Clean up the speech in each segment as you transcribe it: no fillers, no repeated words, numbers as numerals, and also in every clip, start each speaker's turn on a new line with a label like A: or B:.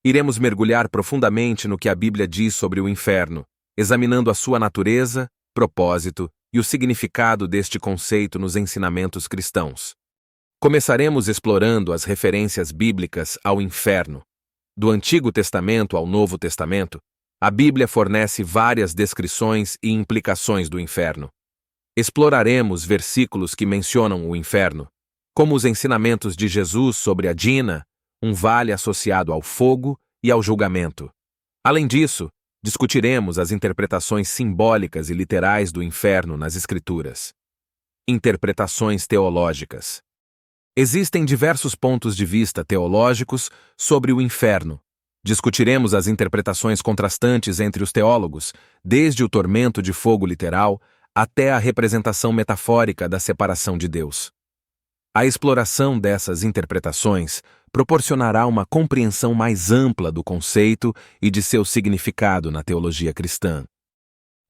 A: Iremos mergulhar profundamente no que a Bíblia diz sobre o inferno, examinando a sua natureza, propósito e o significado deste conceito nos ensinamentos cristãos. Começaremos explorando as referências bíblicas ao inferno. Do Antigo Testamento ao Novo Testamento, a Bíblia fornece várias descrições e implicações do inferno. Exploraremos versículos que mencionam o inferno, como os ensinamentos de Jesus sobre a Dina, um vale associado ao fogo e ao julgamento. Além disso, discutiremos as interpretações simbólicas e literais do inferno nas Escrituras. Interpretações teológicas. Existem diversos pontos de vista teológicos sobre o inferno. Discutiremos as interpretações contrastantes entre os teólogos, desde o tormento de fogo literal até a representação metafórica da separação de Deus. A exploração dessas interpretações proporcionará uma compreensão mais ampla do conceito e de seu significado na teologia cristã.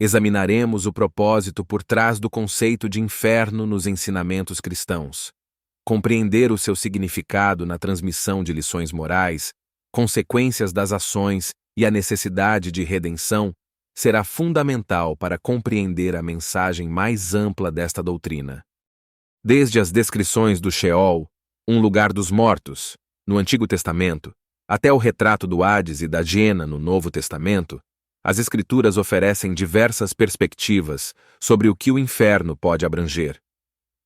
A: Examinaremos o propósito por trás do conceito de inferno nos ensinamentos cristãos. Compreender o seu significado na transmissão de lições morais, consequências das ações e a necessidade de redenção será fundamental para compreender a mensagem mais ampla desta doutrina. Desde as descrições do Sheol, um lugar dos mortos, no Antigo Testamento, até o retrato do Hades e da Gehenna no Novo Testamento, as Escrituras oferecem diversas perspectivas sobre o que o inferno pode abranger.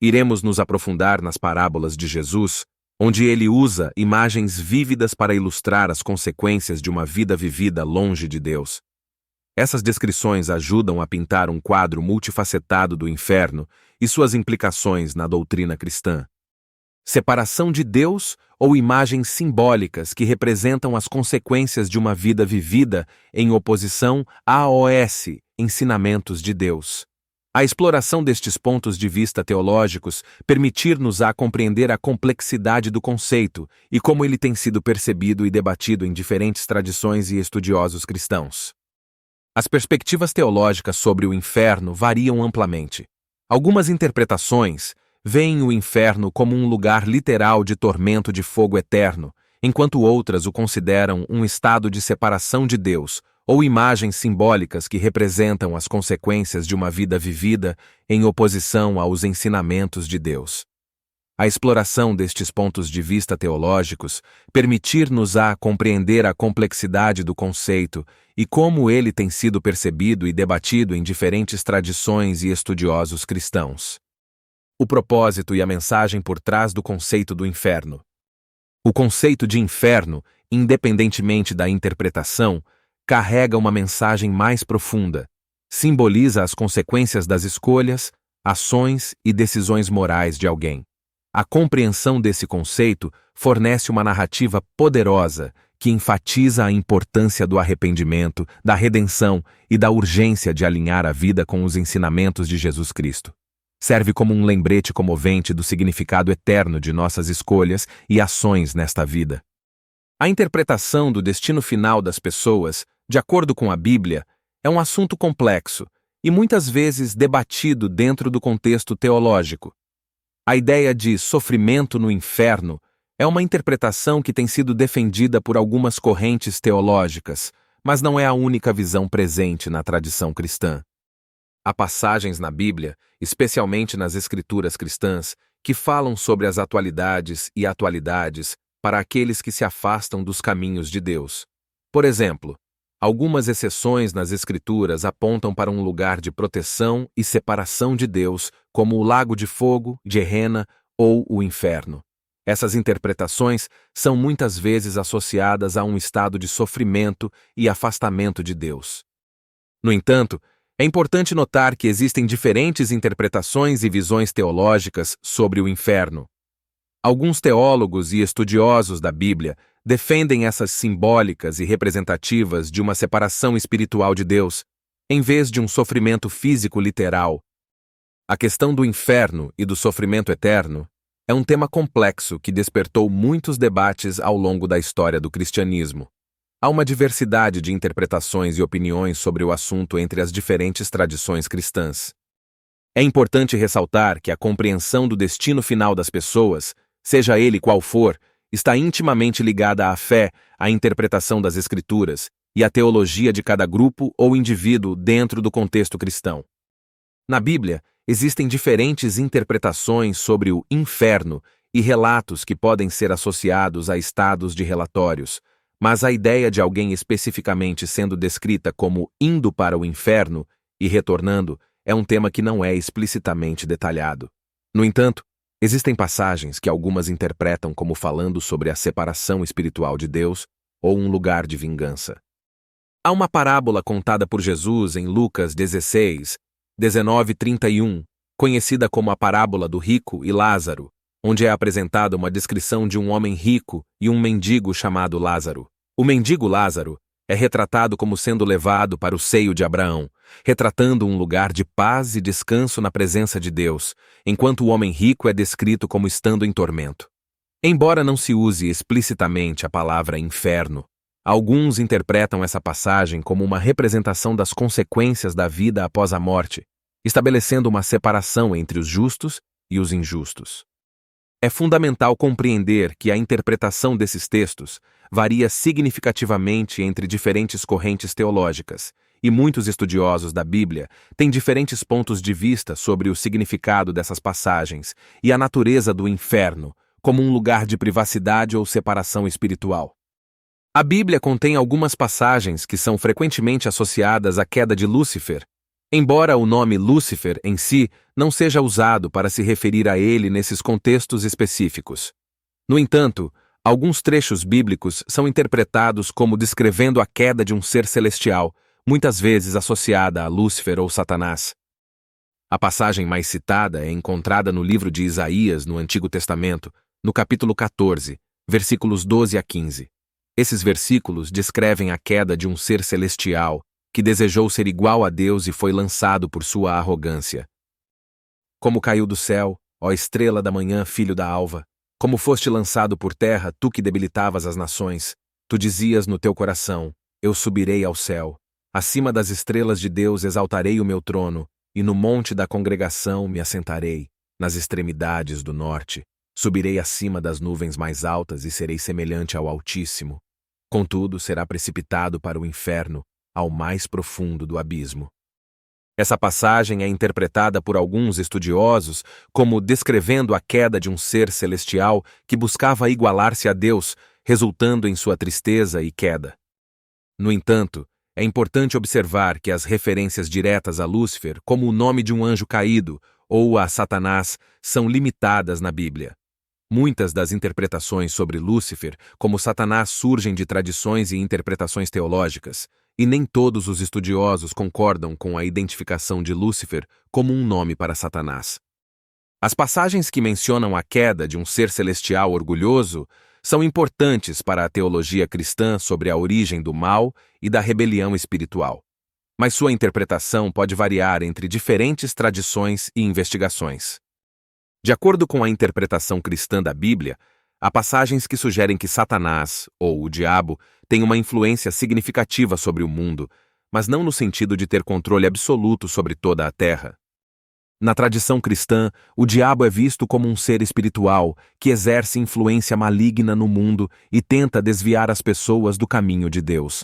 A: Iremos nos aprofundar nas parábolas de Jesus, onde ele usa imagens vívidas para ilustrar as consequências de uma vida vivida longe de Deus. Essas descrições ajudam a pintar um quadro multifacetado do inferno e suas implicações na doutrina cristã. Separação de Deus ou imagens simbólicas que representam as consequências de uma vida vivida em oposição aos ensinamentos de Deus. A exploração destes pontos de vista teológicos permitir-nos a compreender a complexidade do conceito e como ele tem sido percebido e debatido em diferentes tradições e estudiosos cristãos. As perspectivas teológicas sobre o inferno variam amplamente. Algumas interpretações veem o inferno como um lugar literal de tormento de fogo eterno, enquanto outras o consideram um estado de separação de Deus ou imagens simbólicas que representam as consequências de uma vida vivida em oposição aos ensinamentos de Deus. A exploração destes pontos de vista teológicos permitir-nos a compreender a complexidade do conceito e como ele tem sido percebido e debatido em diferentes tradições e estudiosos cristãos. O propósito e a mensagem por trás do conceito do inferno. O conceito de inferno, independentemente da interpretação, carrega uma mensagem mais profunda, simboliza as consequências das escolhas, ações e decisões morais de alguém. A compreensão desse conceito fornece uma narrativa poderosa que enfatiza a importância do arrependimento, da redenção e da urgência de alinhar a vida com os ensinamentos de Jesus Cristo. Serve como um lembrete comovente do significado eterno de nossas escolhas e ações nesta vida. A interpretação do destino final das pessoas, de acordo com a Bíblia, é um assunto complexo e muitas vezes debatido dentro do contexto teológico. A ideia de sofrimento no inferno é uma interpretação que tem sido defendida por algumas correntes teológicas, mas não é a única visão presente na tradição cristã. Há passagens na Bíblia, especialmente nas Escrituras cristãs, que falam sobre as atualidades e atualidades para aqueles que se afastam dos caminhos de Deus. Por exemplo, algumas exceções nas Escrituras apontam para um lugar de proteção e separação de Deus, como o lago de fogo, Gehenna ou o inferno. Essas interpretações são muitas vezes associadas a um estado de sofrimento e afastamento de Deus. No entanto, é importante notar que existem diferentes interpretações e visões teológicas sobre o inferno. Alguns teólogos e estudiosos da Bíblia defendem essas simbólicas e representativas de uma separação espiritual de Deus, em vez de um sofrimento físico literal. A questão do inferno e do sofrimento eterno é um tema complexo que despertou muitos debates ao longo da história do cristianismo. Há uma diversidade de interpretações e opiniões sobre o assunto entre as diferentes tradições cristãs. É importante ressaltar que a compreensão do destino final das pessoas, seja ele qual for, está intimamente ligada à fé, à interpretação das Escrituras e à teologia de cada grupo ou indivíduo dentro do contexto cristão. Na Bíblia, existem diferentes interpretações sobre o inferno e relatos que podem ser associados a estados de relatórios, mas a ideia de alguém especificamente sendo descrita como indo para o inferno e retornando é um tema que não é explicitamente detalhado. No entanto, existem passagens que algumas interpretam como falando sobre a separação espiritual de Deus ou um lugar de vingança. Há uma parábola contada por Jesus em Lucas 16, 19:31, conhecida como a parábola do rico e Lázaro, onde é apresentada uma descrição de um homem rico e um mendigo chamado Lázaro. O mendigo Lázaro é retratado como sendo levado para o seio de Abraão, retratando um lugar de paz e descanso na presença de Deus, enquanto o homem rico é descrito como estando em tormento. Embora não se use explicitamente a palavra inferno, alguns interpretam essa passagem como uma representação das consequências da vida após a morte, estabelecendo uma separação entre os justos e os injustos. É fundamental compreender que a interpretação desses textos varia significativamente entre diferentes correntes teológicas, e muitos estudiosos da Bíblia têm diferentes pontos de vista sobre o significado dessas passagens e a natureza do inferno, como um lugar de privacidade ou separação espiritual. A Bíblia contém algumas passagens que são frequentemente associadas à queda de Lúcifer, embora o nome Lúcifer em si não seja usado para se referir a ele nesses contextos específicos. No entanto, alguns trechos bíblicos são interpretados como descrevendo a queda de um ser celestial, muitas vezes associada a Lúcifer ou Satanás. A passagem mais citada é encontrada no livro de Isaías, no Antigo Testamento, no capítulo 14, versículos 12 a 15. Esses versículos descrevem a queda de um ser celestial que desejou ser igual a Deus e foi lançado por sua arrogância. Como caiu do céu, ó estrela da manhã, filho da alva, como foste lançado por terra, tu que debilitavas as nações, tu dizias no teu coração, eu subirei ao céu, acima das estrelas de Deus exaltarei o meu trono, e no monte da congregação me assentarei, nas extremidades do norte, subirei acima das nuvens mais altas e serei semelhante ao Altíssimo. Contudo, será precipitado para o inferno, ao mais profundo do abismo. Essa passagem é interpretada por alguns estudiosos como descrevendo a queda de um ser celestial que buscava igualar-se a Deus, resultando em sua tristeza e queda. No entanto, é importante observar que as referências diretas a Lúcifer, como o nome de um anjo caído, ou a Satanás, são limitadas na Bíblia. Muitas das interpretações sobre Lúcifer, como Satanás, surgem de tradições e interpretações teológicas, e nem todos os estudiosos concordam com a identificação de Lúcifer como um nome para Satanás. As passagens que mencionam a queda de um ser celestial orgulhoso são importantes para a teologia cristã sobre a origem do mal e da rebelião espiritual, mas sua interpretação pode variar entre diferentes tradições e investigações. De acordo com a interpretação cristã da Bíblia, há passagens que sugerem que Satanás, ou o diabo, tem uma influência significativa sobre o mundo, mas não no sentido de ter controle absoluto sobre toda a terra. Na tradição cristã, o diabo é visto como um ser espiritual que exerce influência maligna no mundo e tenta desviar as pessoas do caminho de Deus.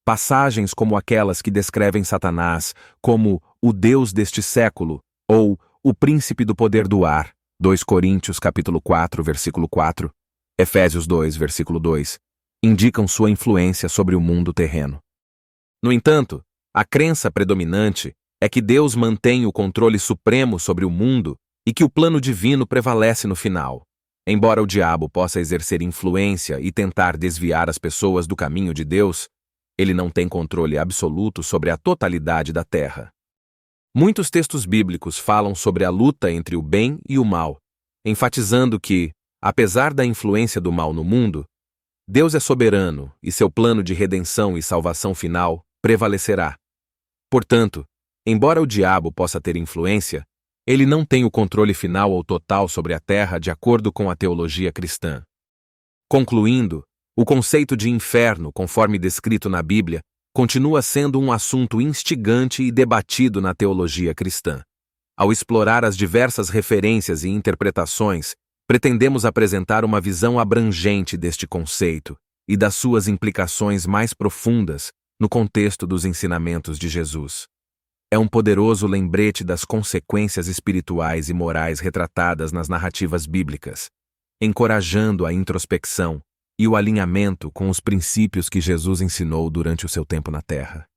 A: Passagens como aquelas que descrevem Satanás como o Deus deste século ou o príncipe do poder do ar, 2 Coríntios capítulo 4, versículo 4, Efésios 2, versículo 2, indicam sua influência sobre o mundo terreno. No entanto, a crença predominante é que Deus mantém o controle supremo sobre o mundo e que o plano divino prevalece no final. Embora o diabo possa exercer influência e tentar desviar as pessoas do caminho de Deus, ele não tem controle absoluto sobre a totalidade da terra. Muitos textos bíblicos falam sobre a luta entre o bem e o mal, enfatizando que, apesar da influência do mal no mundo, Deus é soberano e seu plano de redenção e salvação final prevalecerá. Portanto, embora o diabo possa ter influência, ele não tem o controle final ou total sobre a terra de acordo com a teologia cristã. Concluindo, o conceito de inferno, conforme descrito na Bíblia, continua sendo um assunto instigante e debatido na teologia cristã. Ao explorar as diversas referências e interpretações, Pretendemos apresentar uma visão abrangente deste conceito e das suas implicações mais profundas no contexto dos ensinamentos de Jesus. É um poderoso lembrete das consequências espirituais e morais retratadas nas narrativas bíblicas, encorajando a introspecção e o alinhamento com os princípios que Jesus ensinou durante o seu tempo na Terra.